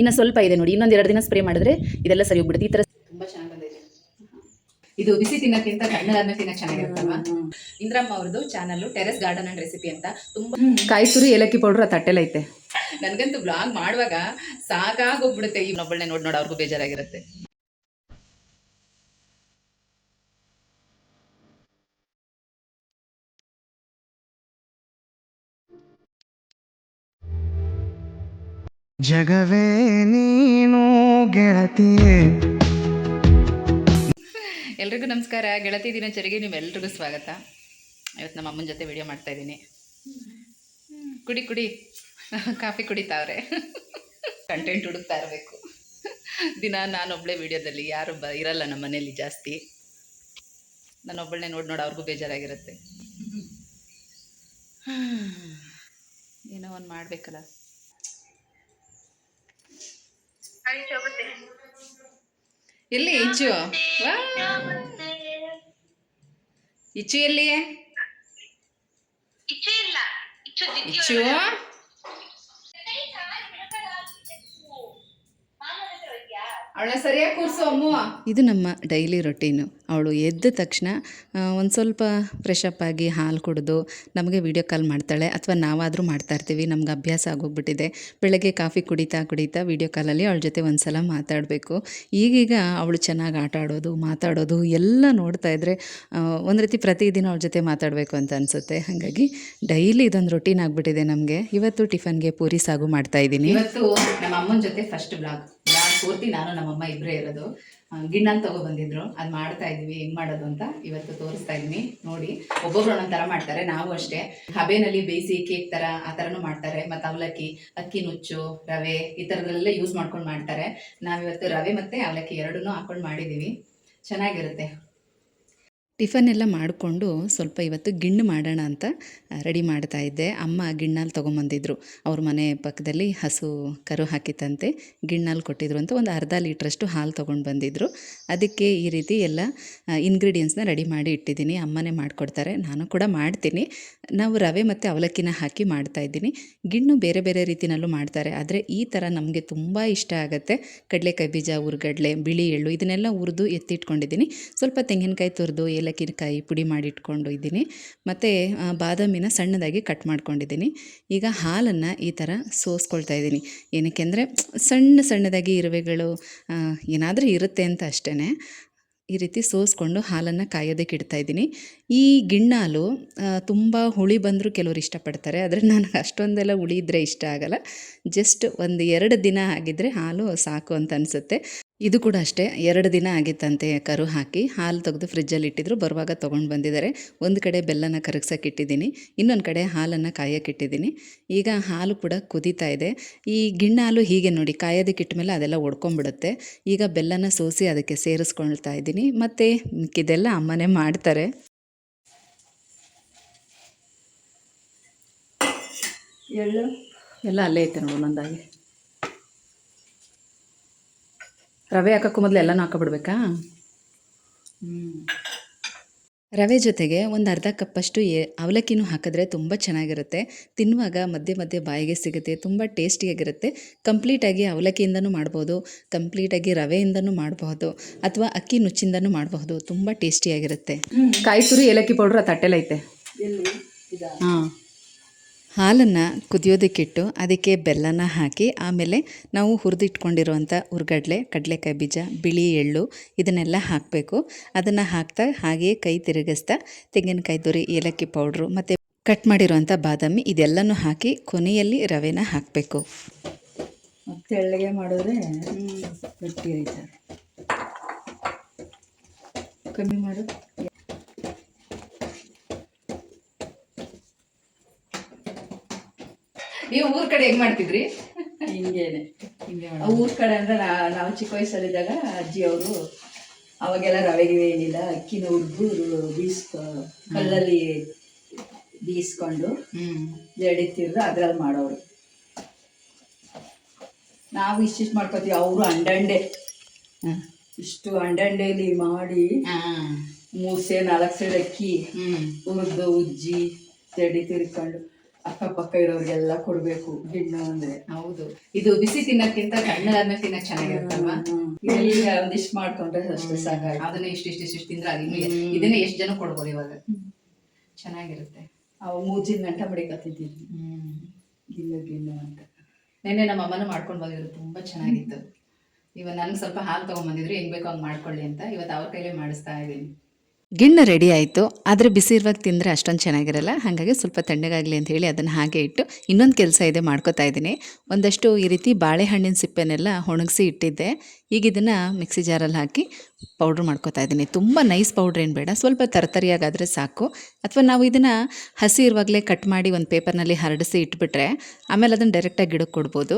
ಇನ್ನು ಸ್ವಲ್ಪ ಇದೆ ನೋಡಿ, ಇನ್ನೊಂದು 2 ದಿನ ಸ್ಪ್ರೇ ಮಾಡಿದ್ರೆ ಇದೆಲ್ಲ ಸರಿ ಹೋಗ್ಬಿಡುತ್ತೆ. ಈ ಥರ ತುಂಬ ಚೆನ್ನಾಗಿ ಬಂದಿದೆ. ಇದು ಬಿಸಿ ತಿನ್ನೋಕ್ಕಿಂತ ತಣ್ಣಗಾದ್ಮೇಲೆ ತಿನ್ನೋಕೆ ಚೆನ್ನಾಗಿರುತ್ತಲ್ವಾ. ಇಂದ್ರಮ್ಮ ಅವ್ರದ್ದು channel terrace garden and recipe ಅಂತ, ತುಂಬ ಕಾಯಿ ತುರಿ ಏಲಕ್ಕಿ ಪೌಡ್ರ್ ಆ ತಟ್ಟೆಲೈತೆ. ನನಗಂತೂ ಬ್ಲಾಗ್ ಮಾಡುವಾಗ ಸಾಕಾಗೋಗ್ಬಿಡುತ್ತೆ. ಇನ್ನೊಬ್ಬಳನ್ನೇ ನೋಡಿ ಅವ್ರಿಗೂ ಬೇಜಾರಾಗಿರುತ್ತೆ. ಜಗವೇ ನೀನು ಗೆಳತಿಯೇ. ಎಲ್ರಿಗೂ ನಮಸ್ಕಾರ. ಗೆಳತಿ ದಿನಚರಿಗೆ ನಿಮ್ಮೆಲ್ರಿಗೂ ಸ್ವಾಗತ. ಇವತ್ತು ನಮ್ಮ ಅಮ್ಮನ ಜೊತೆ ವಿಡಿಯೋ ಮಾಡ್ತಾ ಇದ್ದೀನಿ. ಕುಡಿ ಕಾಫಿ ಕುಡಿತಾವ್ರೆ. ಕಂಟೆಂಟ್ ಹುಡುಕ್ತಾ ಇರಬೇಕು ದಿನ. ನಾನೊಬ್ಬಳೇ ವಿಡಿಯೋದಲ್ಲಿ ಯಾರು ಇರಲ್ಲ ನಮ್ಮ ಮನೇಲಿ ಜಾಸ್ತಿ. ನಾನೊಬ್ಬಳನ್ನೇ ನೋಡಿ ಅವ್ರಿಗೂ ಬೇಜಾರಾಗಿರುತ್ತೆ. ಏನೋ ಒಂದು ಮಾಡಬೇಕಲ್ಲ. ಎಲ್ಲಿ ಇಚ್ಚು? ಇಚ್ಚು ಎಲ್ಲಿ? ಇಚ್ಚು ಅವಳನ್ನ ಸರಿಯಾಗಿ ಕೂರಿಸು ಅಮ್ಮು. ಇದು ನಮ್ಮ ಡೈಲಿ ರೊಟೀನು. ಅವಳು ಎದ್ದ ತಕ್ಷಣ ಒಂದು ಸ್ವಲ್ಪ ಫ್ರೆಶ್ ಅಪ್ ಆಗಿ ಹಾಲು ಕುಡಿದು ನಮಗೆ ವೀಡಿಯೋ ಕಾಲ್ ಮಾಡ್ತಾಳೆ, ಅಥವಾ ನಾವಾದರೂ ಮಾಡ್ತಾಯಿರ್ತೀವಿ. ನಮ್ಗೆ ಅಭ್ಯಾಸ ಆಗೋಗ್ಬಿಟ್ಟಿದೆ. ಬೆಳಗ್ಗೆ ಕಾಫಿ ಕುಡಿತಾ ವೀಡಿಯೋ ಕಾಲಲ್ಲಿ ಅವಳ ಜೊತೆ ಒಂದು ಸಲ ಮಾತಾಡಬೇಕು. ಈಗೀಗ ಅವಳು ಚೆನ್ನಾಗಿ ಆಟ ಆಡೋದು, ಮಾತಾಡೋದು ಎಲ್ಲ ನೋಡ್ತಾ ಇದ್ದರೆ ಒಂದು ರೀತಿ ಪ್ರತಿದಿನ ಅವಳ ಜೊತೆ ಮಾತಾಡಬೇಕು ಅಂತ ಅನಿಸುತ್ತೆ. ಹಾಗಾಗಿ ಡೈಲಿ ಇದೊಂದು ರೊಟೀನ್ ಆಗಿಬಿಟ್ಟಿದೆ ನಮಗೆ. ಇವತ್ತು ಟಿಫನ್ಗೆ ಪೂರಿ ಸಾಗು ಮಾಡ್ತಾಯಿದ್ದೀನಿ. ಇವತ್ತು ನಮ್ಮ ಅಮ್ಮನ ಜೊತೆ ಫಸ್ಟ್ ಬ್ಲಾಗ್ ಪೂರ್ತಿ ನಾನು ನಮ್ಮಮ್ಮ ಇಬ್ಬರೇ ಇರೋದು. ಗಿಣ್ಣನ್ನು ತೊಗೊಬಂದಿದ್ರು, ಅದು ಮಾಡ್ತಾ ಇದ್ವಿ. ಹೆಂಗೆ ಮಾಡೋದು ಅಂತ ಇವತ್ತು ತೋರಿಸ್ತಾ ಇದ್ದೀನಿ ನೋಡಿ. ಒಬ್ಬೊಬ್ರು ಒಂದೊಂದು ಥರ ಮಾಡ್ತಾರೆ. ನಾವು ಅಷ್ಟೇ ಹಬೆನಲ್ಲಿ ಬೇಯಿಸಿ ಕೇಕ್ ಥರ ಆ ಥರನೂ ಮಾಡ್ತಾರೆ. ಮತ್ತು ಅವಲಕ್ಕಿ, ಅಕ್ಕಿ ನುಚ್ಚು, ರವೆ ಈ ಥರದಲ್ಲೆಲ್ಲ ಯೂಸ್ ಮಾಡ್ಕೊಂಡು ಮಾಡ್ತಾರೆ. ನಾವಿವತ್ತು ರವೆ ಮತ್ತು ಅವಲಕ್ಕಿ ಎರಡನ್ನೂ ಹಾಕ್ಕೊಂಡು ಮಾಡಿದ್ದೀವಿ. ಚೆನ್ನಾಗಿರುತ್ತೆ. ಟಿಫನ್ ಎಲ್ಲ ಮಾಡಿಕೊಂಡು ಸ್ವಲ್ಪ ಇವತ್ತು ಗಿಣ್ಣು ಮಾಡೋಣ ಅಂತ ರೆಡಿ ಮಾಡ್ತಾ ಇದ್ದೆ. ಅಮ್ಮ ಗಿಣ್ಣಲ್ಲಿ ತೊಗೊಂಬಂದಿದ್ರು. ಅವ್ರ ಮನೆ ಪಕ್ಕದಲ್ಲಿ ಹಸು ಕರು ಹಾಕಿತ್ತಂತೆ, ಗಿಣ್ಣಲ್ಲಿ ಕೊಟ್ಟಿದ್ರು ಅಂತ ಒಂದು ಅರ್ಧ ಲೀಟ್ರಷ್ಟು ಹಾಲು ತೊಗೊಂಡು ಬಂದಿದ್ದರು. ಅದಕ್ಕೆ ಈ ರೀತಿ ಎಲ್ಲ ಇಂಗ್ರೀಡಿಯೆಂಟ್ಸ್ನ ರೆಡಿ ಮಾಡಿ ಇಟ್ಟಿದ್ದೀನಿ. ಅಮ್ಮನೇ ಮಾಡಿಕೊಡ್ತಾರೆ, ನಾನು ಕೂಡ ಮಾಡ್ತೀನಿ. ನಾವು ರವೆ ಮತ್ತು ಅವಲಕ್ಕಿನ ಹಾಕಿ ಮಾಡ್ತಾಯಿದ್ದೀನಿ. ಗಿಣ್ಣು ಬೇರೆ ಬೇರೆ ರೀತಿಯಲ್ಲೂ ಮಾಡ್ತಾರೆ, ಆದರೆ ಈ ಥರ ನಮಗೆ ತುಂಬ ಇಷ್ಟ ಆಗುತ್ತೆ. ಕಡಲೆಕಾಯಿ ಬೀಜ, ಹುರ್ಗಡ್ಲೆ, ಬಿಳಿ ಎಳ್ಳು ಇದನ್ನೆಲ್ಲ ಹುರಿದು ಎತ್ತಿಟ್ಕೊಂಡಿದ್ದೀನಿ. ಸ್ವಲ್ಪ ತೆಂಗಿನಕಾಯಿ ತುರಿದು ಏಲಕ್ಕಿನಕಾಯಿ ಪುಡಿ ಮಾಡಿಟ್ಕೊಂಡು ಇದ್ದೀನಿ. ಮತ್ತು ಬಾದಾಮಿನ ಸಣ್ಣದಾಗಿ ಕಟ್ ಮಾಡ್ಕೊಂಡಿದ್ದೀನಿ. ಈಗ ಹಾಲನ್ನು ಈ ಥರ ಸೋಸ್ಕೊಳ್ತಾ ಇದ್ದೀನಿ. ಏನಕ್ಕೆ ಅಂದರೆ ಸಣ್ಣದಾಗಿ ಇರುವೆಗಳು ಏನಾದರೂ ಇರುತ್ತೆ ಅಂತ ಅಷ್ಟೇ. ಈ ರೀತಿ ಸೋಸ್ಕೊಂಡು ಹಾಲನ್ನು ಕಾಯೋದಕ್ಕೆ ಇಡ್ತಾಯಿದ್ದೀನಿ. ಈ ಗಿಣ್ಣಾಲು ತುಂಬ ಹುಳಿ ಬಂದರೂ ಕೆಲವರು ಇಷ್ಟಪಡ್ತಾರೆ, ಆದರೆ ನನಗೆ ಅಷ್ಟೊಂದೆಲ್ಲ ಹುಳಿ ಇದ್ದರೆ ಇಷ್ಟ ಆಗಲ್ಲ. ಜಸ್ಟ್ 1-2 ದಿನ ಆಗಿದ್ದರೆ ಹಾಲು ಸಾಕು ಅಂತ ಅನಿಸುತ್ತೆ. ಇದು ಕೂಡ ಅಷ್ಟೇ, 2 ದಿನ ಆಗಿತ್ತಂತೆ ಕರು ಹಾಕಿ. ಹಾಲು ತೆಗೆದು ಫ್ರಿಜ್ಜಲ್ಲಿ ಇಟ್ಟಿದ್ರು, ಬರುವಾಗ ತೊಗೊಂಡು ಬಂದಿದ್ದಾರೆ. ಒಂದು ಕಡೆ ಬೆಲ್ಲನ ಕರಗ್ಸೋಕೆ ಇಟ್ಟಿದ್ದೀನಿ, ಇನ್ನೊಂದು ಕಡೆ ಹಾಲನ್ನು ಕಾಯೋಕೆ ಇಟ್ಟಿದ್ದೀನಿ. ಈಗ ಹಾಲು ಕೂಡ ಕುದೀತಾ ಇದೆ. ಈ ಗಿಣ್ಣಾಲು ಹೀಗೆ ನೋಡಿ, ಕಾಯೋದಕ್ಕೆ ಇಟ್ಟ ಮೇಲೆ ಅದೆಲ್ಲ ಒಡ್ಕೊಂಡ್ಬಿಡುತ್ತೆ. ಈಗ ಬೆಲ್ಲನ ಸೋಸಿ ಅದಕ್ಕೆ ಸೇರಿಸ್ಕೊಳ್ತಾ ಇದ್ದೀನಿ. ಮತ್ತು ಇದೆಲ್ಲ ಅಮ್ಮನೇ ಮಾಡ್ತಾರೆ. ಎಳ್ಳು ಎಲ್ಲ ಅಲ್ಲೇ ಐತೆ ನೋಡು ಒಂದೊಂದಾಗಿ. ರವೆ ಹಾಕೋಕ್ಕೂ ಮೊದಲು ಎಲ್ಲನೂ ಹಾಕೊಬಿಡ್ಬೇಕಾ? ರವೆ ಜೊತೆಗೆ ಒಂದು ಅರ್ಧ ಕಪ್ಪಷ್ಟು ಅವಲಕ್ಕಿನೂ ಹಾಕಿದ್ರೆ ತುಂಬ ಚೆನ್ನಾಗಿರುತ್ತೆ. ತಿನ್ನುವಾಗ ಮಧ್ಯೆ ಬಾಯಿಗೆ ಸಿಗುತ್ತೆ, ತುಂಬ ಟೇಸ್ಟಿಯಾಗಿರುತ್ತೆ. ಕಂಪ್ಲೀಟಾಗಿ ಅವಲಕ್ಕಿಯಿಂದನೂ ಮಾಡ್ಬೋದು, ಕಂಪ್ಲೀಟಾಗಿ ರವೆಯಿಂದನೂ ಮಾಡಬಹುದು, ಅಥವಾ ಅಕ್ಕಿ ನುಚ್ಚಿಂದನೂ ಮಾಡಬಹುದು. ತುಂಬ ಟೇಸ್ಟಿಯಾಗಿರುತ್ತೆ. ಕಾಯಿ ತುರಿ ಏಲಕ್ಕಿ ಪೌಡ್ರ್ ಆ ತಟ್ಟೆಲೈತೆ. ಹಾಂ, ಹಾಲನ್ನು ಕುದಿಯೋದಕ್ಕಿಟ್ಟು ಅದಕ್ಕೆ ಬೆಲ್ಲನ ಹಾಕಿ, ಆಮೇಲೆ ನಾವು ಹುರಿದಿಟ್ಕೊಂಡಿರುವಂಥ ಹುರ್ಗಡ್ಲೆ, ಕಡಲೆಕಾಯಿ ಬೀಜ, ಬಿಳಿ ಎಳ್ಳು ಇದನ್ನೆಲ್ಲ ಹಾಕಬೇಕು. ಅದನ್ನು ಹಾಕ್ತಾ ಹಾಗೆಯೇ ಕೈ ತಿರುಗಿಸ್ತಾ ತೆಂಗಿನಕಾಯಿ ತುರಿ, ಏಲಕ್ಕಿ ಪೌಡ್ರು ಮತ್ತು ಕಟ್ ಮಾಡಿರುವಂಥ ಬಾದಾಮಿ ಇದೆಲ್ಲನೂ ಹಾಕಿ ಕೊನೆಯಲ್ಲಿ ರವೆನ ಹಾಕಬೇಕು. ಮತ್ತೆ ಎಳ್ಳಿಗೆ ಮಾಡಿದ್ರೆ ಗಟ್ಟಿ ಆಯ್ತಾರೆ. ಕಮ್ಮಿ ಮಾಡು. ನೀವು ಊರ ಕಡೆ ಹೆಂಗೆ ಮಾಡ್ತಿದ್ರಿ? ಹಿಂಗೆ ಊರ ಕಡೆ ಅಂದರೆ ನಾವು ಚಿಕ್ಕ ವಯಸ್ಸಲ್ಲಿದ್ದಾಗ ಅಜ್ಜಿ ಅವರು ಅವಾಗೆಲ್ಲ ರವೆಗೆ ಏನಿಲ್ಲ, ಅಕ್ಕಿನ ಹುರಿದು ಕಲ್ಲಲ್ಲಿ ಬೀಸ್ಕೊಂಡು ಜಡಿತಿದ್ರು, ಅದ್ರಲ್ಲಿ ಮಾಡೋರು. ನಾವು ಇಷ್ಟಿಷ್ಟು ಮಾಡ್ಕೊತೀವಿ, ಅವರು ಅಂಡಂಡೆ ಇಷ್ಟು ಅಂಡಂಡೆಯಲ್ಲಿ ಮಾಡಿ 3 ಸೇರು 4 ಸೇರು ಅಕ್ಕಿ ಹುರಿದು ಉಜ್ಜಿ ಜಡಿ ತಿರ್ಕೊಂಡು ಅಕ್ಕಪಕ್ಕ ಇರೋರಿಗೆಲ್ಲ ಕೊಡಬೇಕು ಗಿಣ್ಣು ಅಂದರೆ. ಹೌದು, ಇದು ಬಿಸಿ ತಿನ್ನೋಕ್ಕಿಂತ ತಣ್ಣಗಾದ್ಮೇಲೆ ತಿನ್ನಕ್ಕೆ ಚೆನ್ನಾಗಿರುತ್ತಲ್ವಾ? ಇದೆಲ್ಲ ಒಂದಿಷ್ಟು ಮಾಡ್ಕೊಂಡ್ರೆ ಅಷ್ಟೇ ಸಾಕಾಗಿ. ಅದನ್ನ ಇಷ್ಟು ತಿಂದ್ರೆ ಅದು ಇದನ್ನೇ ಎಷ್ಟು ಜನ ಕೊಡ್ಬೋದು ಇವಾಗ. ಚೆನ್ನಾಗಿರುತ್ತೆ. ಅವು ಮೂಜಿನ ಗಂಟ ಮಡಿಕತ್ತಿದ್ದೀನಿ ಗಿಣ್ಣು ಅಂತ. ನೆನ್ನೆ ನಮ್ಮ ಅಮ್ಮನೂ ಮಾಡ್ಕೊಂಡು ಬಂದಿದ್ರು, ತುಂಬ ಚೆನ್ನಾಗಿತ್ತು. ಇವಾಗ ನನಗೆ ಸ್ವಲ್ಪ ಹಾಲು ತೊಗೊಂಬಂದಿದ್ರು, ಹೆಂಗೆ ಬೇಕೋ ಹಂಗೆ ಮಾಡ್ಕೊಳ್ಳಿ ಅಂತ. ಇವತ್ತು ಅವ್ರ ಕೈಲೇ ಮಾಡಿಸ್ತಾ ಇದ್ದೀನಿ. ಗಿಣ್ಣು ರೆಡಿ ಆಯಿತು, ಆದರೆ ಬಿಸಿ ಇರುವಾಗ ತಿಂದರೆ ಅಷ್ಟೊಂದು ಚೆನ್ನಾಗಿರಲ್ಲ. ಹಾಗಾಗಿ ಸ್ವಲ್ಪ ತಣ್ಣಗಾಗಲಿ ಅಂತ ಹೇಳಿ ಅದನ್ನು ಹಾಗೆ ಇಟ್ಟು ಇನ್ನೊಂದು ಕೆಲಸ ಇದೆ, ಮಾಡ್ಕೋತಾ ಇದ್ದೀನಿ. ಒಂದಷ್ಟು ಈ ರೀತಿ ಬಾಳೆಹಣ್ಣಿನ ಸಿಪ್ಪೆನೆಲ್ಲ ಒಣಗಿಸಿ ಇಟ್ಟಿದ್ದೆ. ಈಗ ಇದನ್ನು ಮಿಕ್ಸಿ ಜಾರಲ್ಲಿ ಹಾಕಿ ಪೌಡ್ರ್ ಮಾಡ್ಕೋತಾ ಇದ್ದೀನಿ. ತುಂಬ ನೈಸ್ ಪೌಡ್ರ್ ಏನು ಬೇಡ, ಸ್ವಲ್ಪ ತರತರಿಯಾಗಾದರೆ ಸಾಕು. ಅಥವಾ ನಾವು ಇದನ್ನು ಹಸಿ ಇರುವಾಗಲೇ ಕಟ್ ಮಾಡಿ ಒಂದು ಪೇಪರ್ನಲ್ಲಿ ಹರಡಿಸಿ ಇಟ್ಬಿಟ್ರೆ ಆಮೇಲೆ ಅದನ್ನು ಡೈರೆಕ್ಟಾಗಿ ಗಿಡಕ್ಕೆ ಕೊಡ್ಬೋದು.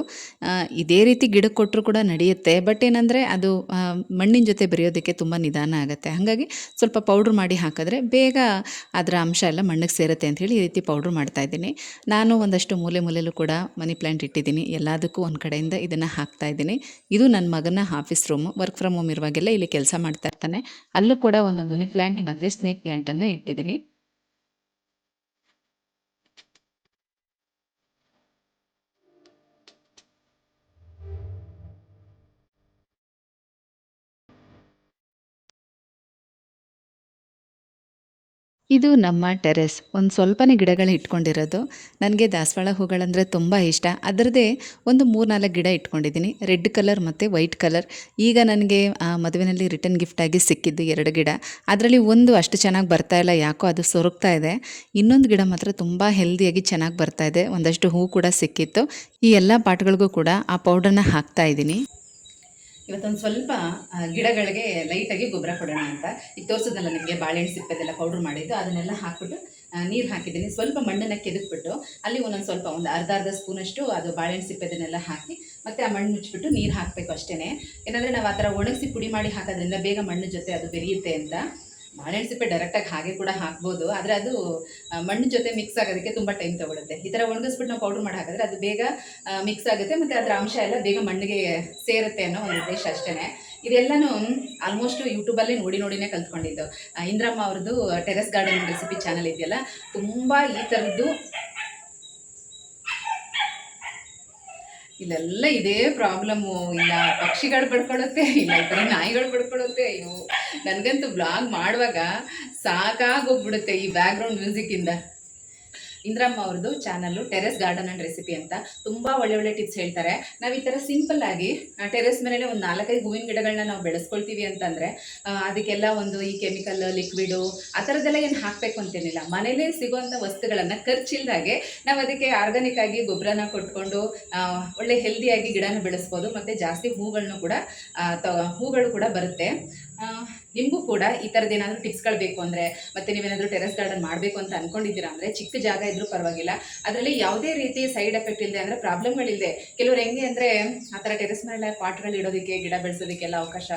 ಇದೇ ರೀತಿ ಗಿಡಕ್ಕೆ ಕೊಟ್ಟರು ಕೂಡ ನಡೆಯುತ್ತೆ. ಬಟ್ ಏನಂದರೆ ಅದು ಮಣ್ಣಿನ ಜೊತೆ ಬೆರೆಯೋದಕ್ಕೆ ತುಂಬ ನಿಧಾನ ಆಗುತ್ತೆ. ಹಾಗಾಗಿ ಸ್ವಲ್ಪ ಪೌಡ್ರ್ ಮಾಡಿ ಹಾಕಿದ್ರೆ ಬೇಗ ಅದರ ಅಂಶ ಎಲ್ಲ ಮಣ್ಣಿಗೆ ಸೇರುತ್ತೆ ಅಂಥೇಳಿ ಈ ರೀತಿ ಪೌಡ್ರ್ ಮಾಡ್ತಾಯಿದ್ದೀನಿ. ನಾನು ಒಂದಷ್ಟು ಮೂಲೆಯಲ್ಲೂ ಕೂಡ ಮನಿ ಪ್ಲ್ಯಾಂಟ್ ಇಟ್ಟಿದ್ದೀನಿ. ಎಲ್ಲದಕ್ಕೂ ಒಂದು ಕಡೆಯಿಂದ ಇದನ್ನು ಹಾಕ್ತಾಯಿದ್ದೀನಿ. ಇದು ನನ್ನ ಮಗನ office room. Work from home ಇರುವಾಗೆಲ್ಲ ಇಲ್ಲಿ ಕೆಲಸ ಮಾಡ್ತಾ ಇರ್ತಾನೆ. ಅಲ್ಲೂ ಕೂಡ ಒಂದೊಂದು ಮನಿ ಪ್ಲ್ಯಾಂಟ್ ಮತ್ತು ಸ್ನೇಕ್ ಪ್ಲ್ಯಾಂಟನ್ನು ಇಟ್ಟಿದ್ದೀನಿ. ಇದು ನಮ್ಮ ಟೆರೆಸ್. ಒಂದು ಸ್ವಲ್ಪನೇ ಗಿಡಗಳು ಇಟ್ಕೊಂಡಿರೋದು. ನನಗೆ ದಾಸವಾಳ ಹೂಗಳಂದರೆ ತುಂಬ ಇಷ್ಟ. ಅದರದ್ದೇ ಒಂದು 3-4 ಗಿಡ ಇಟ್ಕೊಂಡಿದ್ದೀನಿ, ರೆಡ್ ಕಲರ್ ಮತ್ತು ವೈಟ್ ಕಲರ್. ಈಗ ನನಗೆ ಮದುವೆಯಲ್ಲಿ ರಿಟರ್ನ್ ಗಿಫ್ಟಾಗಿ ಸಿಕ್ಕಿದ್ದು 2 ಗಿಡ. ಅದರಲ್ಲಿ ಒಂದು ಅಷ್ಟು ಚೆನ್ನಾಗಿ ಬರ್ತಾಯಿಲ್ಲ, ಯಾಕೋ ಅದು ಸೊರಗ್ತಾ ಇದೆ. ಇನ್ನೊಂದು ಗಿಡ ಮಾತ್ರ ತುಂಬ ಹೆಲ್ದಿಯಾಗಿ ಚೆನ್ನಾಗಿ ಬರ್ತಾಯಿದೆ. ಒಂದಷ್ಟು ಹೂ ಕೂಡ ಸಿಕ್ಕಿತ್ತು. ಈ ಎಲ್ಲ ಪಾಟ್ಗಳಿಗೂ ಕೂಡ ಆ ಪೌಡ್ರನ್ನ ಹಾಕ್ತಾಯಿದ್ದೀನಿ. ಇವತ್ತೊಂದು ಸ್ವಲ್ಪ ಗಿಡಗಳಿಗೆ ಲೈಟಾಗಿ ಗೊಬ್ಬರ ಕೊಡೋಣ ಅಂತ. ಈಗ ತೋರಿಸೋದಲ್ಲ ನಿಮಗೆ ಬಾಳೆಹಣ್ಣು ಸಿಪ್ಪೆದೆಲ್ಲ ಪೌಡ್ರ್ ಮಾಡಿದ್ದು, ಅದನ್ನೆಲ್ಲ ಹಾಕ್ಬಿಟ್ಟು ನೀರು ಹಾಕಿದ್ದೀನಿ. ಸ್ವಲ್ಪ ಮಣ್ಣನ್ನು ಕೆದಕ್ಬಿಟ್ಟು ಅಲ್ಲಿ ಒಂದೊಂದು ಸ್ವಲ್ಪ ಒಂದು ಅರ್ಧ ಸ್ಪೂನಷ್ಟು ಅದು ಬಾಳೆಹಣ್ಣು ಸಿಪ್ಪೆದನ್ನೆಲ್ಲ ಹಾಕಿ ಮತ್ತು ಆ ಮಣ್ಣು ಮುಚ್ಚಿಬಿಟ್ಟು ನೀರು ಹಾಕಬೇಕು ಅಷ್ಟೇ. ಏನಂದರೆ ನಾವು ಆ ಥರ ಒಣಗಿಸಿ ಪುಡಿ ಮಾಡಿ ಹಾಕೋದ್ರಿಂದ ಬೇಗ ಮಣ್ಣು ಜೊತೆ ಅದು ಬೆರೆಯುತ್ತೆ ಅಂತ. ಬಾಳೆಹಣ್ಣು ಸಿಪ್ಪೆ ಡೈರೆಕ್ಟಾಗಿ ಹಾಗೆ ಕೂಡ ಹಾಕ್ಬೋದು, ಆದರೆ ಅದು ಮಣ್ಣು ಜೊತೆ ಮಿಕ್ಸ್ ಆಗೋದಕ್ಕೆ ತುಂಬ ಟೈಮ್ ತೊಗೊಳುತ್ತೆ. ಈ ಥರ ಒಣಗಿಸ್ಬಿಟ್ಟು ನಾವು ಪೌಡ್ರ್ ಮಾಡಿ ಹಾಕಿದ್ರೆ ಅದು ಬೇಗ ಮಿಕ್ಸ್ ಆಗುತ್ತೆ ಮತ್ತು ಅದರ ಅಂಶ ಎಲ್ಲ ಬೇಗ ಮಣ್ಣಿಗೆ ಸೇರುತ್ತೆ ಅನ್ನೋ ಒಂದು ಉದ್ದೇಶ ಅಷ್ಟೇ. ಇದೆಲ್ಲನೂ ಆಲ್ಮೋಸ್ಟ್ ಯೂಟ್ಯೂಬಲ್ಲೇ ನೋಡಿನೇ ಕಲ್ತ್ಕೊಂಡಿದ್ದು. ಇಂದ್ರಮ್ಮ ಅವ್ರದ್ದು ಟೆರೆಸ್ ಗಾರ್ಡನ್ ರೆಸಿಪಿ ಚಾನಲ್ ಇದೆಯಲ್ಲ, ತುಂಬ ಈ ಥರದ್ದು ಇಲ್ಲೆಲ್ಲ ಇದೇ ಪ್ರಾಬ್ಲಮ್ಮು. ಇಲ್ಲ ಪಕ್ಷಿಗಳು ಬಡ್ಕೊಳ್ಳುತ್ತೆ, ಇಲ್ಲ ಈ ಥರ ನಾಯಿಗಳು ಬಡ್ಕೊಳ್ಳುತ್ತೆ. ಅಯ್ಯೋ, ನನಗಂತೂ ಬ್ಲಾಗ್ ಮಾಡುವಾಗ ಸಾಕಾಗೋಗ್ಬಿಡುತ್ತೆ ಈ ಬ್ಯಾಕ್ಗ್ರೌಂಡ್ ಮ್ಯೂಸಿಕ್ಕಿಂದ. ಇಂದ್ರಮ್ಮ ಅವ್ರದ್ದು channel terrace garden and recipe ಅಂತ ತುಂಬ ಒಳ್ಳೆ ಟಿಪ್ಸ್ ಹೇಳ್ತಾರೆ. ನಾವು ಈ ಥರ ಸಿಂಪಲ್ಲಾಗಿ ಟೆರೆಸ್ ಮೇಲೆ ಒಂದು 4-5 ಹೂವಿನ ಗಿಡಗಳನ್ನ ನಾವು ಬೆಳೆಸ್ಕೊಳ್ತೀವಿ ಅಂತಂದರೆ ಅದಕ್ಕೆಲ್ಲ ಒಂದು ಈ ಕೆಮಿಕಲ್ ಲಿಕ್ವಿಡು ಆ ಥರದ್ದೆಲ್ಲ ಏನು ಹಾಕಬೇಕು ಅಂತೇನಿಲ್ಲ. ಮನೇಲೇ ಸಿಗುವಂಥ ವಸ್ತುಗಳನ್ನು ಖರ್ಚಿಲ್ದಾಗೆ ನಾವು ಅದಕ್ಕೆ ಆರ್ಗಾನಿಕ್ ಆಗಿ ಗೊಬ್ಬರನ ಕೊಟ್ಕೊಂಡು ಒಳ್ಳೆ ಹೆಲ್ದಿಯಾಗಿ ಗಿಡನ ಬೆಳೆಸ್ಬೋದು ಮತ್ತು ಜಾಸ್ತಿ ಹೂಗಳು ಕೂಡ ಬರುತ್ತೆ. ನಿಮಗೂ ಕೂಡ ಈ ಥರದ್ದು ಏನಾದರೂ ಟಿಪ್ಸ್ಗಳು ಬೇಕು ಅಂದರೆ ಮತ್ತು ನೀವೇನಾದರೂ ಟೆರೆಸ್ ಗಾರ್ಡನ್ ಮಾಡಬೇಕು ಅಂತ ಅಂದ್ಕೊಂಡಿದ್ದೀರಾ ಅಂದರೆ ಚಿಕ್ಕ ಜಾಗ ಇದ್ರೂ ಪರವಾಗಿಲ್ಲ, ಅದರಲ್ಲಿ ಯಾವುದೇ ರೀತಿ ಸೈಡ್ ಎಫೆಕ್ಟ್ ಇಲ್ಲದೆ ಅಂದರೆ ಪ್ರಾಬ್ಲಮ್ಗಳಿಲ್ಲದೆ. ಕೆಲವ್ರು ಹೆಂಗೆ ಅಂದರೆ ಆ ಥರ ಟೆರೆಸ್ ಮೇಲೆ ಪಾಟ್ಗಳು ಇಡೋದಕ್ಕೆ ಗಿಡ ಬೆಳೆಸೋದಕ್ಕೆಲ್ಲ ಅವಕಾಶ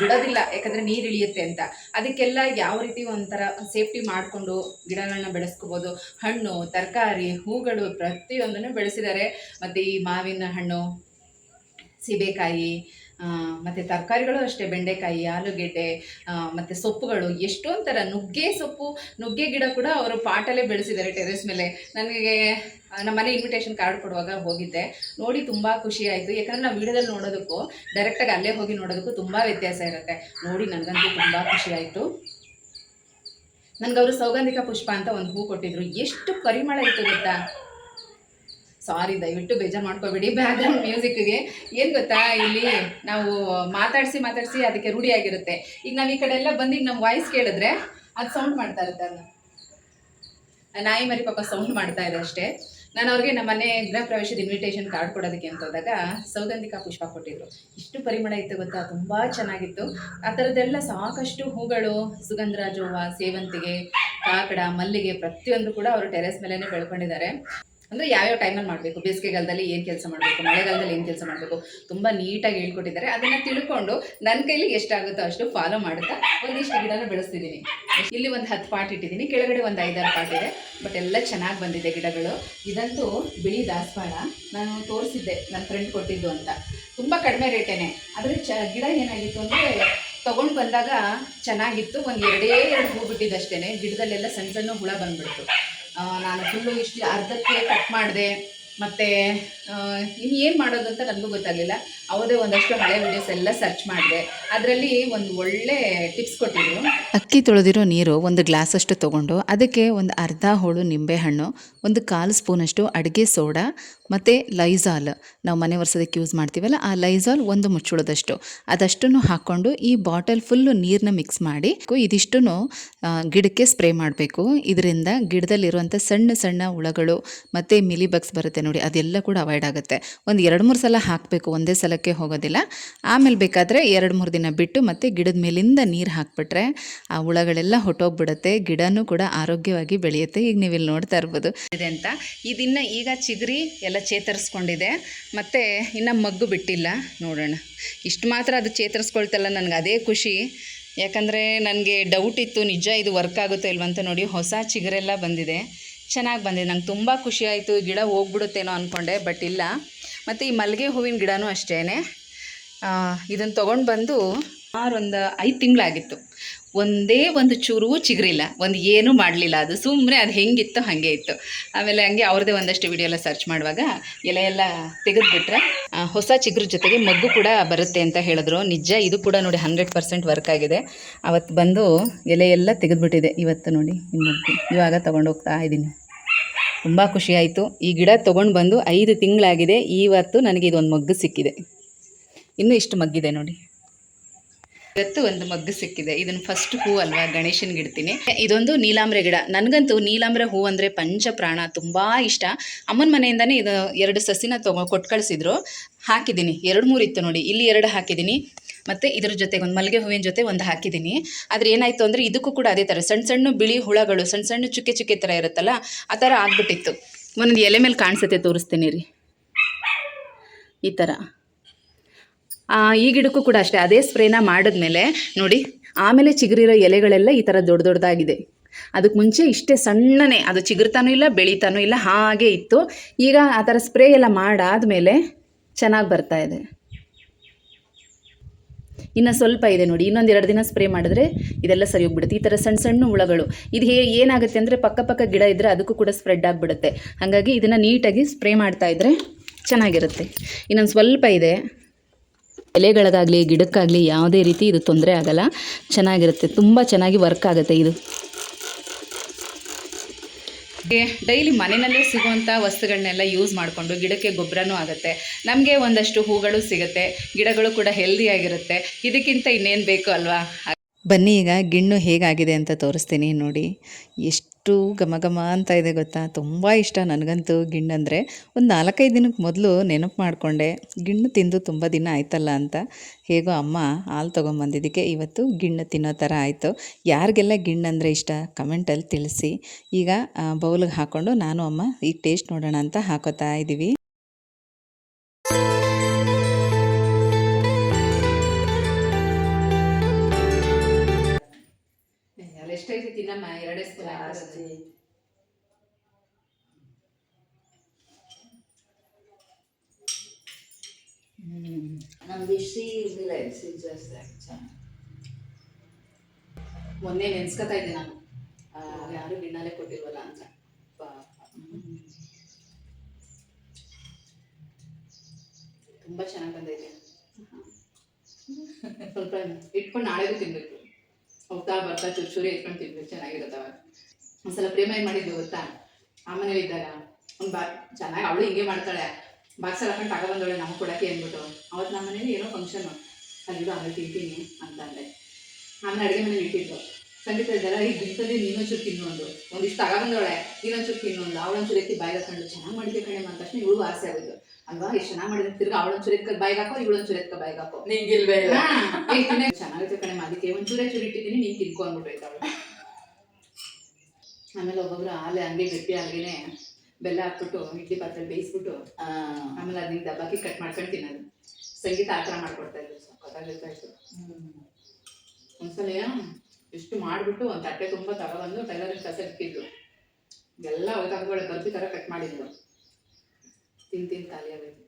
ಬಿಡೋದಿಲ್ಲ, ಯಾಕಂದರೆ ನೀರು ಇಳಿಯುತ್ತೆ ಅಂತ. ಅದಕ್ಕೆಲ್ಲ ಯಾವ ರೀತಿ ಒಂಥರ ಸೇಫ್ಟಿ ಮಾಡಿಕೊಂಡು ಗಿಡಗಳನ್ನ ಬೆಳೆಸ್ಕೋಬೋದು. ಹಣ್ಣು, ತರಕಾರಿ, ಹೂಗಳು ಪ್ರತಿಯೊಂದನ್ನು ಬೆಳೆಸಿದ್ದಾರೆ. ಮತ್ತು ಈ ಮಾವಿನ ಹಣ್ಣು, ಸೀಬೆಕಾಯಿ ಮತ್ತು ತರಕಾರಿಗಳು ಅಷ್ಟೇ, ಬೆಂಡೆಕಾಯಿ, ಆಲೂಗೆಡ್ಡೆ ಮತ್ತು ಸೊಪ್ಪುಗಳು ಎಷ್ಟೊಂದು ಥರ, ನುಗ್ಗೆ ಗಿಡ ಕೂಡ ಅವರು ಪಾಟಲ್ಲೇ ಬೆಳೆಸಿದ್ದಾರೆ ಟೆರೆಸ್ ಮೇಲೆ. ನನಗೆ ನಮ್ಮ ಮನೆ ಇನ್ವಿಟೇಷನ್ ಕಾರ್ಡ್ ಕೊಡುವಾಗ ಹೋಗಿದ್ದೆ, ನೋಡಿ ತುಂಬ ಖುಷಿ ಆಯಿತು. ಯಾಕಂದರೆ ನಾವು ವೀಡಿಯೋದಲ್ಲಿ ನೋಡೋದಕ್ಕೂ ಡೈರೆಕ್ಟಾಗಿ ಅಲ್ಲೇ ಹೋಗಿ ನೋಡೋದಕ್ಕೂ ತುಂಬ ವ್ಯತ್ಯಾಸ ಇರುತ್ತೆ. ನೋಡಿ ನನಗಂತೂ ತುಂಬ ಖುಷಿ ಆಯಿತು. ನನಗವರು ಸೌಗಂಧಿಕ ಪುಷ್ಪ ಅಂತ ಒಂದು ಹೂ ಕೊಟ್ಟಿದ್ರು, ಎಷ್ಟು ಪರಿಮಳ ಇತ್ತು ಗೊತ್ತಾ. ಸಾರಿ, ದಯವಿಟ್ಟು ಬೇಜಾರು ಮಾಡ್ಕೋಬೇಡಿ ಬ್ಯಾಕ್ಗ್ರೌಂಡ್ ಮ್ಯೂಸಿಕ್ಗೆ. ಏನು ಗೊತ್ತಾ, ಇಲ್ಲಿ ನಾವು ಮಾತಾಡಿಸಿ ಅದಕ್ಕೆ ರೂಢಿಯಾಗಿರುತ್ತೆ. ಈಗ ನಾವು ಈ ಕಡೆ ಎಲ್ಲ ಬಂದು ನಮ್ಮ ವಾಯ್ಸ್ ಕೇಳಿದ್ರೆ ಅದು ಸೌಂಡ್ ಮಾಡ್ತಾ ಇರುತ್ತೆ. ನಾಯಿ ಮರಿ ಪಾಪ ಸೌಂಡ್ ಮಾಡ್ತಾ ಇದೆ ಅಷ್ಟೇ. ನಾನು ಅವ್ರಿಗೆ ನಮ್ಮ ಮನೆ ಗೃಹ ಪ್ರವೇಶದ ಇನ್ವಿಟೇಷನ್ ಕಾರ್ಡ್ ಕೊಡೋದಕ್ಕೆ ಅಂತ ಹೋದಾಗ ಸೌಗಂಧಿಕ ಪುಷ್ಪ ಕೊಟ್ಟಿದ್ರು. ಇಷ್ಟು ಪರಿಮಳ ಇತ್ತು ಗೊತ್ತಾ, ತುಂಬ ಚೆನ್ನಾಗಿತ್ತು. ಆ ಥರದ್ದೆಲ್ಲ ಸಾಕಷ್ಟು ಹೂಗಳು, ಸುಗಂಧರಾಜ ಹೂವು, ಸೇವಂತಿಗೆ, ಕಾಕಡ, ಮಲ್ಲಿಗೆ ಪ್ರತಿಯೊಂದು ಕೂಡ ಅವರು ಟೆರೆಸ್ ಮೇಲೇ ಬೆಳ್ಕೊಂಡಿದ್ದಾರೆ. ಅಂದರೆ ಯಾವ್ಯಾವ ಟೈಮಲ್ಲಿ ಮಾಡಬೇಕು, ಬೇಸಿಗೆಗಾಲದಲ್ಲಿ ಏನು ಕೆಲಸ ಮಾಡಬೇಕು, ಮಳೆಗಾಲದಲ್ಲಿ ಏನು ಕೆಲಸ ಮಾಡಬೇಕು, ತುಂಬ ನೀಟಾಗಿ ಹೇಳ್ಕೊಟ್ಟಿದ್ದಾರೆ. ಅದನ್ನು ತಿಳ್ಕೊಂಡು ನನ್ನ ಕೈಲಿ ಎಷ್ಟಾಗುತ್ತೋ ಅಷ್ಟು ಫಾಲೋ ಮಾಡುತ್ತಾ ಒಂದಿಷ್ಟು ಗಿಡನ ಬೆಳೆಸ್ತಿದ್ದೀನಿ. ಇಲ್ಲಿ ಒಂದು 10 ಪಾಟ್ ಇಟ್ಟಿದ್ದೀನಿ, ಕೆಳಗಡೆ ಒಂದು 5-6 ಪಾಟ್ ಇದೆ. ಬಟ್ ಎಲ್ಲ ಚೆನ್ನಾಗಿ ಬಂದಿದೆ ಗಿಡಗಳು. ಇದಂತೂ ಬಿಳಿ ದಾಸವಾಳ, ನಾನು ತೋರಿಸಿದ್ದೆ ನನ್ನ ಫ್ರೆಂಡ್ ಕೊಟ್ಟಿದ್ದು ಅಂತ. ತುಂಬ ಕಡಿಮೆ ರೇಟೇನೆ, ಆದರೆ ಗಿಡ ಏನಾಗಿತ್ತು ಅಂದರೆ ತೊಗೊಂಡು ಬಂದಾಗ ಚೆನ್ನಾಗಿತ್ತು. ಒಂದು 2 ಹೂ ಬಿಟ್ಟಿದ್ದಷ್ಟೇ, ಗಿಡದಲ್ಲೆಲ್ಲ ಸಣ್ಣ ಹುಳ ಬಂದುಬಿಡ್ತು. ನಾನು ಫುಲ್ಲು ಇಷ್ಟು ಅರ್ಧಕ್ಕೆ ಕಟ್ ಮಾಡಿದೆ. ಮತ್ತು ಇನ್ನು ಏನು ಮಾಡೋದು ಅಂತ ನನಗೂ ಗೊತ್ತಾಗಲಿಲ್ಲ. ಅವರದೇ ಒಂದಷ್ಟು ಹಳೆ ವೀಡಿಯೋಸ್ ಎಲ್ಲ ಸರ್ಚ್ ಮಾಡಿದೆ. ಅದರಲ್ಲಿ ಒಂದು ಒಳ್ಳೆ ಟಿಪ್ಸ್ ಕೊಟ್ಟಿದ್ರು. ಅಕ್ಕಿ ತೊಳೆದಿರೋ ನೀರು ಒಂದು ಗ್ಲಾಸಷ್ಟು ತೊಗೊಂಡು ಅದಕ್ಕೆ ಒಂದು ಅರ್ಧ ಹೋಳು ನಿಂಬೆಹಣ್ಣು, ಒಂದು 1/4 ಸ್ಪೂನಷ್ಟು ಅಡುಗೆ ಸೋಡಾ ಮತ್ತು ಲೈಸಾಲ್, ನಾವು ಮನೆ ಒರೆಸೋದಕ್ಕೆ ಯೂಸ್ ಮಾಡ್ತೀವಲ್ಲ ಆ ಲೈಸಾಲ್ ಒಂದು ಮುಚ್ಚುಳದಷ್ಟು, ಅದಷ್ಟನ್ನು ಹಾಕ್ಕೊಂಡು ಈ ಬಾಟಲ್ ಫುಲ್ಲು ನೀರನ್ನ ಮಿಕ್ಸ್ ಮಾಡಿ ಇದಿಷ್ಟನ್ನು ಗಿಡಕ್ಕೆ ಸ್ಪ್ರೇ ಮಾಡಬೇಕು. ಇದರಿಂದ ಗಿಡದಲ್ಲಿರುವಂಥ ಸಣ್ಣ ಸಣ್ಣ ಹುಳಗಳು ಮತ್ತು ಮಿಲಿಬಗ್ಸ್ ಬರುತ್ತೆ ನೋಡಿ, ಅದೆಲ್ಲ ಕೂಡ ಅವಾಯ್ಡ್ ಆಗುತ್ತೆ. ಒಂದು 2-3 ಸಲ ಹಾಕಬೇಕು, ಒಂದೇ ಸಲಕ್ಕೆ ಹೋಗೋದಿಲ್ಲ. ಆಮೇಲೆ ಬೇಕಾದರೆ 2-3 ದಿನ ಬಿಟ್ಟು ಮತ್ತೆ ಗಿಡದ ಮೇಲಿಂದ ನೀರು ಹಾಕ್ಬಿಟ್ರೆ ಆ ಹುಳಗಳೆಲ್ಲ ಹೊಟ್ಟೋಗ್ಬಿಡುತ್ತೆ, ಗಿಡನೂ ಕೂಡ ಆರೋಗ್ಯವಾಗಿ ಬೆಳೆಯುತ್ತೆ. ಈಗ ನೀವು ಇಲ್ಲಿ ನೋಡ್ತಾ ಇರ್ಬೋದು ಇದೆ ಅಂತ. ಇದನ್ನು ಈಗ ಚಿಗುರಿ ಎಲ್ಲ ಚೇತರಿಸ್ಕೊಂಡಿದೆ, ಮತ್ತು ಇನ್ನು ಮಗ್ಗು ಬಿಟ್ಟಿಲ್ಲ. ನೋಡೋಣ, ಇಷ್ಟು ಮಾತ್ರ ಅದು ಚೇತರಿಸ್ಕೊಳ್ತಲ್ಲ, ನನಗೆ ಅದೇ ಖುಷಿ. ಯಾಕಂದರೆ ನನಗೆ ಡೌಟ್ ಇತ್ತು ನಿಜ ಇದು ವರ್ಕ್ ಆಗುತ್ತೋ ಇಲ್ವಂತ. ನೋಡಿ ಹೊಸ ಚಿಗುರೆಲ್ಲ ಬಂದಿದೆ, ಚೆನ್ನಾಗಿ ಬಂದಿದೆ. ನಂಗೆ ತುಂಬ ಖುಷಿ ಆಯಿತು. ಗಿಡ ಹೋಗ್ಬಿಡುತ್ತೇನೋ ಅಂದ್ಕೊಂಡೆ, ಬಟ್ ಇಲ್ಲ. ಮತ್ತು ಈ ಮಲ್ಲಿಗೆ ಹೂವಿನ ಗಿಡನೂ ಅಷ್ಟೇ, ಇದನ್ನು ತೊಗೊಂಡು ಬಂದು ಒಂದು 5 ತಿಂಗಳಾಗಿತ್ತು. ಒಂದೇ ಒಂದು ಚೂರು ಚಿಗುರಿಲ್ಲ, ಒಂದು ಏನೂ ಮಾಡಲಿಲ್ಲ. ಅದು ಸುಮ್ಮನೆ ಅದು ಹೆಂಗಿತ್ತು ಹಾಗೆ ಇತ್ತು. ಆಮೇಲೆ ಹಂಗೆ ಅವ್ರದ್ದೇ ಒಂದಷ್ಟು ವಿಡಿಯೋ ಎಲ್ಲ ಸರ್ಚ್ ಮಾಡುವಾಗ ಎಲೆ ಎಲ್ಲ ತೆಗೆದುಬಿಟ್ರೆ ಹೊಸ ಚಿಗುರು ಜೊತೆಗೆ ಮಗ್ಗು ಕೂಡ ಬರುತ್ತೆ ಅಂತ ಹೇಳಿದ್ರು. ನಿಜ, ಇದು ಕೂಡ ನೋಡಿ 100% ವರ್ಕ್ ಆಗಿದೆ. ಅವತ್ತು ಬಂದು ಎಲೆ ಎಲ್ಲ ತೆಗೆದುಬಿಟ್ಟಿದೆ. ಇವತ್ತು ನೋಡಿ ಈ ಮಗ್ಗು ಇವಾಗ ತೊಗೊಂಡು ಹೋಗ್ತಾ ಇದ್ದೀನಿ. ತುಂಬ ಖುಷಿ ಆಯಿತು. ಈ ಗಿಡ ತೊಗೊಂಡು ಬಂದು 5 ತಿಂಗಳಾಗಿದೆ. ಇವತ್ತು ನನಗೆ ಇದೊಂದು ಮಗ್ಗು ಸಿಕ್ಕಿದೆ. ಇನ್ನೂ ಇಷ್ಟು ಮಗ್ಗಿದೆ ನೋಡಿ. ಇವತ್ತು ಒಂದು ಮಗ್ಗು ಸಿಕ್ಕಿದೆ. ಇದನ್ನು ಫಸ್ಟ್ ಹೂ ಅಲ್ವಾ, ಗಣೇಶನಿಗೆ ಇಡ್ತೀನಿ. ಇದೊಂದು ನೀಲಾಂಬ್ರೆ ಗಿಡ. ನನಗಂತೂ ನೀಲಾಂಬ್ರೆ ಹೂ ಅಂದರೆ ಪಂಚಪ್ರಾಣ, ತುಂಬ ಇಷ್ಟ. ಅಮ್ಮನ ಮನೆಯಿಂದನೇ ಇದು 2 ಸಸಿನ ಕೊಟ್ಟು ಕಳಿಸಿದ್ರು. ಹಾಕಿದ್ದೀನಿ, 2-3 ಇತ್ತು ನೋಡಿ. ಇಲ್ಲಿ 2 ಹಾಕಿದ್ದೀನಿ, ಮತ್ತು ಇದ್ರ ಜೊತೆಗೆ ಒಂದು ಮಲ್ಲಿಗೆ ಹೂವಿನ ಜೊತೆ ಒಂದು ಹಾಕಿದ್ದೀನಿ. ಆದರೆ ಏನಾಯಿತು ಅಂದರೆ ಇದಕ್ಕೂ ಕೂಡ ಅದೇ ಥರ ಸಣ್ಣ ಸಣ್ಣ ಬಿಳಿ ಹುಳಗಳು, ಸಣ್ಣ ಸಣ್ಣ ಚುಕ್ಕೆ ಚುಕ್ಕೆ ಥರ ಇರುತ್ತಲ್ಲ, ಆ ಥರ ಆಗ್ಬಿಟ್ಟಿತ್ತು. ಒಂದೊಂದು ಎಲೆ ಮೇಲೆ ಕಾಣಿಸುತ್ತೆ, ತೋರಿಸ್ತೀನಿ ರೀ, ಈ ಥರ. ಈ ಗಿಡಕ್ಕೂ ಕೂಡ ಅಷ್ಟೇ ಅದೇ ಸ್ಪ್ರೇನ ಮಾಡಿದ್ಮೇಲೆ ನೋಡಿ, ಆಮೇಲೆ ಚಿಗುರಿರೋ ಎಲೆಗಳೆಲ್ಲ ಈ ಥರ ದೊಡ್ಡ ದೊಡ್ಡದಾಗಿದೆ. ಅದಕ್ಕೆ ಮುಂಚೆ ಇಷ್ಟೇ ಸಣ್ಣನೇ, ಅದು ಚಿಗುರ್ತಾನೂ ಇಲ್ಲ ಬೆಳೀತಾನೂ ಇಲ್ಲ, ಹಾಗೆ ಇತ್ತು. ಈಗ ಆ ಥರ ಸ್ಪ್ರೇ ಎಲ್ಲ ಮಾಡಾದಮೇಲೆ ಚೆನ್ನಾಗಿ ಬರ್ತಾ ಇದೆ. ಇನ್ನು ಸ್ವಲ್ಪ ಇದೆ ನೋಡಿ, ಇನ್ನೊಂದು 2 ದಿನ ಸ್ಪ್ರೇ ಮಾಡಿದ್ರೆ ಇದೆಲ್ಲ ಸರಿ ಹೋಗ್ಬಿಡುತ್ತೆ. ಈ ಥರ ಸಣ್ಣ ಸಣ್ಣ ಹುಳಗಳು ಇದು ಏನಾಗುತ್ತೆ ಅಂದರೆ ಪಕ್ಕ ಗಿಡ ಇದ್ದರೆ ಅದಕ್ಕೂ ಕೂಡ ಸ್ಪ್ರೆಡ್ ಆಗಿಬಿಡುತ್ತೆ. ಹಾಗಾಗಿ ಇದನ್ನು ನೀಟಾಗಿ ಸ್ಪ್ರೇ ಮಾಡ್ತಾ ಇದ್ದರೆ ಚೆನ್ನಾಗಿರುತ್ತೆ. ಇನ್ನೊಂದು ಸ್ವಲ್ಪ ಇದೆ, ಎಲೆಗಳಿಗಾಗಲಿ ಗಿಡಕ್ಕಾಗಲಿ ಯಾವುದೇ ರೀತಿ ಇದು ತೊಂದರೆ ಆಗಲ್ಲ, ಚೆನ್ನಾಗಿರುತ್ತೆ. ತುಂಬ ಚೆನ್ನಾಗಿ ವರ್ಕ್ ಆಗುತ್ತೆ ಇದು. ಡೈಲಿ ಮನೆಯಲ್ಲೇ ಸಿಗುವಂಥ ವಸ್ತುಗಳನ್ನೆಲ್ಲ ಯೂಸ್ ಮಾಡಿಕೊಂಡು ಗಿಡಕ್ಕೆ ಗೊಬ್ಬರನೂ ಆಗುತ್ತೆ, ನಮಗೆ ಒಂದಷ್ಟು ಹೂಗಳು ಸಿಗುತ್ತೆ, ಗಿಡಗಳು ಕೂಡ ಹೆಲ್ದಿಯಾಗಿರುತ್ತೆ. ಇದಕ್ಕಿಂತ ಇನ್ನೇನು ಬೇಕು ಅಲ್ವಾ? ಬನ್ನಿ ಈಗ ಗಿಣ್ಣು ಹೇಗಾಗಿದೆ ಅಂತ ತೋರಿಸ್ತೀನಿ ನೋಡಿ. ಎಷ್ಟು ಘಮ ಘಮ ಅಂತ ಇದೆ ಗೊತ್ತಾ, ತುಂಬ ಇಷ್ಟ ನನಗಂತೂ ಗಿಣ್ಣಂದರೆ. ಒಂದು 4-5 ದಿನಕ್ಕೆ ಮೊದಲು ನೆನಪು ಮಾಡಿಕೊಂಡೆ, ಗಿಣ್ಣು ತಿಂದು ತುಂಬ ದಿನ ಆಯ್ತಲ್ಲ ಅಂತ. ಹೇಗೋ ಅಮ್ಮ ಹಾಲು ತೊಗೊಂಬಂದಿದ್ದಕ್ಕೆ ಇವತ್ತು ಗಿಣ್ಣು ತಿನ್ನೋ ಥರ ಆಯಿತು. ಯಾರಿಗೆಲ್ಲ ಗಿಣ್ಣಂದರೆ ಇಷ್ಟ ಕಮೆಂಟಲ್ಲಿ ತಿಳಿಸಿ. ಈಗ ಬೌಲಿಗೆ ಹಾಕ್ಕೊಂಡು ನಾನು ಅಮ್ಮ ಈಗ ಟೇಸ್ಟ್ ನೋಡೋಣ ಅಂತ ಹಾಕೋತಾ ಇದ್ದೀವಿ. ಎಷ್ಟೈತಿ ತಿನ್ನಮ್ಮ, 2 ಸ್ಪೂನ್ ಜಾಸ್ತಿ. ನಮ್ದು ಸಿಹಿ ಇರಲಿಲ್ಲ, ಸಿಹಿ ಜಾಸ್ತಿ ಆಗಿ ಮೊನ್ನೆ ನೆನ್ಸ್ಕೊತಾ ಇದ್ದೆ ನಾನು, ಯಾರು ಗಿಣ್ಣಾಲೆ ಕೊಟ್ಟಿಲ್ವಲ್ಲ ಅಂತ. ತುಂಬ ಚೆನ್ನಾಗಿ ಬಂದೈತೆ. ಸ್ವಲ್ಪ ಇಟ್ಕೊಂಡು ನಾಳೆಗೂ ತಿನ್ಬೇಕು, ಹೋಗ್ತಾ ಬರ್ತಾ ಚೂರಿ ಇಟ್ಕೊಂಡು ತಿನ್ಬೇಕು, ಚೆನ್ನಾಗಿರುತ್ತವ. ಒಂದ್ಸಲ ಪ್ರೇಮ ಏನು ಮಾಡಿದ್ವಿ ಗೊತ್ತಾ, ಆ ಮನೇಲಿ ಇದ್ದಾಗ ಒಂದು ಚೆನ್ನಾಗಿ ಅವಳು ಹಿಂಗೆ ಮಾಡ್ತಾಳೆ, ಬಾಕ್ಸಲ್ಲಿ ಹಾಕೊಂಡು ತಗೊಬಂದವಳೆ ನಮಗೆ ಕೊಡೋಕ್ಕೆ ಅಂದ್ಬಿಟ್ಟು. ಅವತ್ತು ನಮ್ಮ ಮನೇಲಿ ಏನೋ ಫಂಕ್ಷನು, ಅಲ್ಲಿಡು ಆಮೇಲೆ ತಿಂತೀನಿ ಅಂತಂದೆ. ಆಮೇಲೆ ಅಡುಗೆ ಮನೇಲಿ ಇಟ್ಟಿದ್ದು ಸಂಗೀತ ಇದ್ದಲ್ಲ, ಈಗ ಬಿಡ್ತದೆ ನೀನೊಂಚೂರು ತಿನ್ನು ಒಂದಿಷ್ಟು ತಗೊಬಂದವಳೆ, ನೀನೊಂಚೂರು ತಿನ್ನು ಅವಳೊಂಚೂರು ಎತ್ತಿ ಬಾಯಿಗೆ ಹಾಕೊಂಡು ಚೆನ್ನಾಗಿ ಮಾಡಿದ್ದೆ ಕಣೆ ಅಂದ ತಕ್ಷಣ ಇವಳು ಆಸೆ ಆಗೋದು ಅಲ್ವಾ, ಎಷ್ಟು ಚೆನ್ನಾಗಿ ಮಾಡಿದ್ರೆ ತಿರ್ಗಿ ಅವಳೊಂಚೂರು ಎತ್ಕೊಂಡು ಬಾಯಿಗೆ ಹಾಕೋ, ಇವಳೊಂಚೂರು ಎತ್ಕೊ ಬಾಯಿಗೆ ಹಾಕೋ, ನಿಂಗಿಲ್ವೇ ಇಲ್ಲ ಚೆನ್ನಾಗಿತ್ತು ಕಣೆ, ಅದಕ್ಕೆ ಒಂಚೂರು ಇಟ್ಟಿದ್ದೀನಿ ನೀನು ತಿನ್ಕೊ ಅಂದ್ಬಿಟ್ಟು ಅವಳು. ಆಮೇಲೆ ಒಬ್ಬೊಬ್ರು ಹಾಲೆ ಹಂಗೆ ಗಟ್ಟಿ ಹಾಗೇನೆ ಬೆಲ್ಲ ಹಾಕ್ಬಿಟ್ಟು ಇಡ್ಲಿ ಪಾತ್ರೆಯಲ್ಲಿ ಬೇಯಿಸ್ಬಿಟ್ಟು ಆಮೇಲೆ ಅದನ್ನ ದಬ್ಬಾಕಿ ಕಟ್ ಮಾಡ್ಕೊಂಡು ತಿನ್ನೋದು. ಸಂಗೀತ ಆ ಥರ ಮಾಡ್ಕೊಡ್ತಾ ಇದ್ರು, ಗೊತ್ತಾಗ್ತಾ ಇತ್ತು. ಒಂದ್ಸಲ ಇಷ್ಟು ಮಾಡಿಬಿಟ್ಟು ಒಂದು ತಟ್ಟೆ ತುಂಬ ತಗೊಬಂದು ಟೈಲರಿಂಗ್ ಕಸ ಇಕ್ಕಿದ್ರು, ಎಲ್ಲ ತಗೊಳ್ಳೆ ಬರ್ಫಿ ಥರ ಕಟ್ ಮಾಡಿದ್ರು. ತಿಂದು ಖಾಲಿ ಆಗೋದು.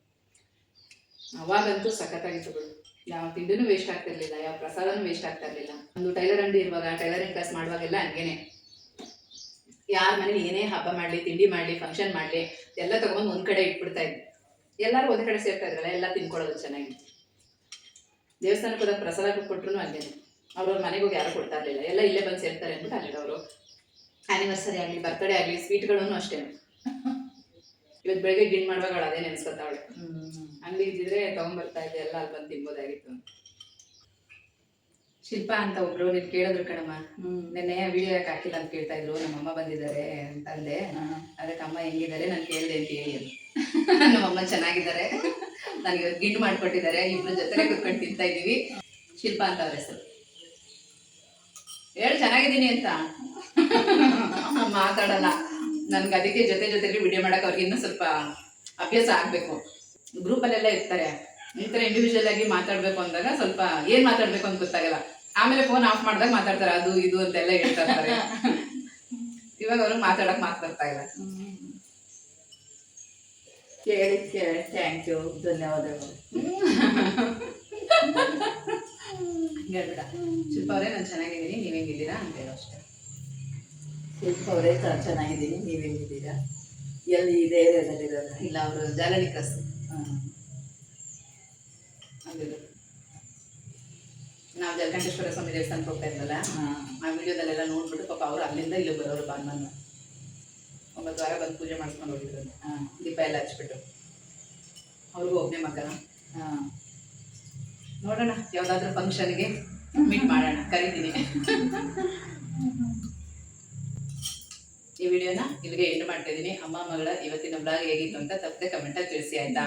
ಅವಾಗಂತೂ ಸಖತ್ತಾಗಿತ್ತು ಬಿಡು, ಯಾವ ತಿಂಡಿನೂ ವೇಸ್ಟ್ ಆಗ್ತಿರ್ಲಿಲ್ಲ, ಯಾವ ಪ್ರಸಾದನೂ ವೇಸ್ಟ್ ಆಗ್ತಾ ಇರಲಿಲ್ಲ. ಒಂದು ಟೈಲರ್ ಅಂಗಡಿ ಇರುವಾಗ ಟೈಲರಿಂಗ್ ಕ್ಲಾಸ್ ಮಾಡುವಾಗೆಲ್ಲ ಹಂಗೇನೆ ಯಾರ ಮನೇಲಿ ಏನೇ ಹಬ್ಬ ಮಾಡಲಿ, ತಿಂಡಿ ಮಾಡಲಿ, ಫಂಕ್ಷನ್ ಮಾಡಲಿ, ಎಲ್ಲ ತಗೊಂಡು ಒಂದು ಕಡೆ ಇಟ್ಬಿಡ್ತಾ ಇದ್ವಿ. ಎಲ್ಲರೂ ಒಂದೇ ಕಡೆ ಸೇರ್ತಾ ಇದ್ರಲ್ಲ, ಎಲ್ಲ ತಿನ್ಕೊಳ್ಳೋದು ಚೆನ್ನಾಗಿ. ದೇವಸ್ಥಾನಕ್ಕೆ ಹೋದಾಗ ಪ್ರಸಾದ ಕೊಟ್ಟರು ಅಲ್ಲೇನೆ, ಅವ್ರವ್ರ ಮನೆಗೆ ಹೋಗಿ ಯಾರು ಕೊಡ್ತಾ ಇರಲಿಲ್ಲ, ಎಲ್ಲ ಇಲ್ಲೇ ಬಂದು ಸೇರ್ತಾರೆ ಅಂದ್ಬಿಟ್ಟು ಅಲ್ಲಿಗೆ ಅವರು ಆ್ಯನಿವರ್ಸರಿ ಆಗಲಿ, ಬರ್ತ್ಡೇ ಆಗಲಿ, ಸ್ವೀಟ್ಗಳೂ ಅಷ್ಟೇ. ಇವತ್ತು ಬೆಳಗ್ಗೆ ಗಿಣ್ ಮಾಡುವಾಗ ಅದೇ ನೆನೆಸ್ಕೊತಾವಳೆ, ಅಂಗಡಿ ಇದ್ದಿದ್ರೆ ತೊಗೊಂಬರ್ತಾ ಇದ್ದೆ, ಎಲ್ಲ ಅಲ್ಲಿ ಬಂದು ತಿನ್ಬೋದಾಗಿತ್ತು. ಶಿಲ್ಪ ಅಂತ ಒಬ್ರು ನೀನು ಕೇಳಿದ್ರು ಕಣಮ್ಮ, ನೆನ್ನೆ ವಿಡಿಯೋ ಯಾಕೆ ಹಾಕಿಲ್ಲ ಅಂತ ಕೇಳ್ತಾ ಇದ್ರು. ನಮ್ಮಮ್ಮ ಬಂದಿದ್ದಾರೆ ಅಂತ ಅಂದೆ. ಅದಕ್ಕೆ ಅಮ್ಮ ಹೆಂಗಿದ್ದಾರೆ ನಾನು ಕೇಳಿದೆ ಅಂತ ಹೇಳಿ ಅದು. ನಮ್ಮಮ್ಮ ಚೆನ್ನಾಗಿದ್ದಾರೆ, ನನಗೆ ಇವತ್ತು ಗಿಂಡು ಮಾಡಿಕೊಟ್ಟಿದ್ದಾರೆ, ಇಬ್ರು ಜೊತೆಲೆ ಕುತ್ಕೊಂಡು ತಿಂತಾ ಇದ್ದೀವಿ. ಶಿಲ್ಪ ಅಂತ ಅವ್ರ ಹೆಸರು. ಹೇಳು ಚೆನ್ನಾಗಿದ್ದೀನಿ ಅಂತ. ಮಾತಾಡಲ್ಲ ನನ್ಗೆ, ಅದಕ್ಕೆ ಜೊತೆಲಿ ವಿಡಿಯೋ ಮಾಡಕ್ಕೆ ಅವ್ರಿಗೆ ಇನ್ನೂ ಸ್ವಲ್ಪ ಅಭ್ಯಾಸ ಆಗಬೇಕು. ಗ್ರೂಪಲ್ಲೆಲ್ಲ ಇರ್ತಾರೆ, ಈ ಥರ ಇಂಡಿವಿಜುವಲ್ ಆಗಿ ಮಾತಾಡಬೇಕು ಅಂದಾಗ ಸ್ವಲ್ಪ ಏನು ಮಾತಾಡಬೇಕು ಅಂತ ಗೊತ್ತಾಗಲ್ಲ. ಆಮೇಲೆ ಫೋನ್ ಆಫ್ ಮಾಡಿದಾಗ ಮಾತಾಡ್ತಾರೆ, ಅದು ಇದು ಅಂತೆಲ್ಲ ಹೇಳ್ತಾ ಇರ್ತಾರೆ. ಇವಾಗ ಅವ್ರಿಗೆ ಮಾತಾಡಕ್ಕೆ ಮಾತು ಬರ್ತಾ ಇಲ್ಲ. ಕೇಳಿ ಥ್ಯಾಂಕ್ ಯು, ಧನ್ಯವಾದಗಳು. ಹೇಳ್ಬೇಡ ಶಿಲ್ಪ ಅವರೇ, ನಾನು ಚೆನ್ನಾಗಿದ್ದೀನಿ, ನೀವು ಹೆಂಗಿದ್ದೀರಾ ಅಂತ ಹೇಳೋ ಅಷ್ಟೇ. ಶಿಲ್ಪ ಅವರೇ ಚೆನ್ನಾಗಿದ್ದೀನಿ, ನೀವು ಹೆಂಗಿದ್ದೀರಾ? ಎಲ್ಲಿ ಇದೆ ಏರಿಯಾದಲ್ಲಿರೋದು? ಇಲ್ಲ, ಅವರು ಜಾಲನಿ ಕ್ರಾಸ್ ನಾವು ಜಲಕಂಠೇಶ್ವರ ಸ್ವಾಮಿ ದೇವಸ್ಥಾನಕ್ಕೆ ಹೋಗ್ತಾ ಇದ್ವಲ್ಲ, ಆ ವಿಡಿಯೋದಲ್ಲೆಲ್ಲ ನೋಡ್ಬಿಟ್ಟು ಪಾಪ ಅವರು ಅಲ್ಲಿಂದ ಇಲ್ಲಿ ಬರೋರು ಭಾನುವಾರ 9 ವಾರ ಬಂದು ಪೂಜೆ ಮಾಡಿಸ್ಕೊಂಡು ಹೋಗಿದ್ರು. ದೀಪ ಎಲ್ಲ ಹಚ್ಬಿಟ್ಟು. ಅವ್ರಿಗೂ ಒಬ್ಬನೇ ಮಗ. ನೋಡೋಣ ಯಾವುದಾದ್ರೂ ಫಂಕ್ಷನ್ಗೆ ಮೀಟ್ ಮಾಡೋಣ, ಕರಿತೀನಿ. ಈ ವಿಡಿಯೋನ ಇಲ್ಲಿಗೆ ಎಂಡ್ ಮಾಡ್ತಾ ಇದ್ದೀನಿ. ಅಮ್ಮ ಮಗಳ ಇವತ್ತಿನ ಬ್ಲಾಗ್ ಹೇಗಿತ್ತು ಅಂತ ತಪ್ಪದೆ ಕಮೆಂಟಲ್ಲಿ ತಿಳಿಸಿ, ಆಯ್ತಾ?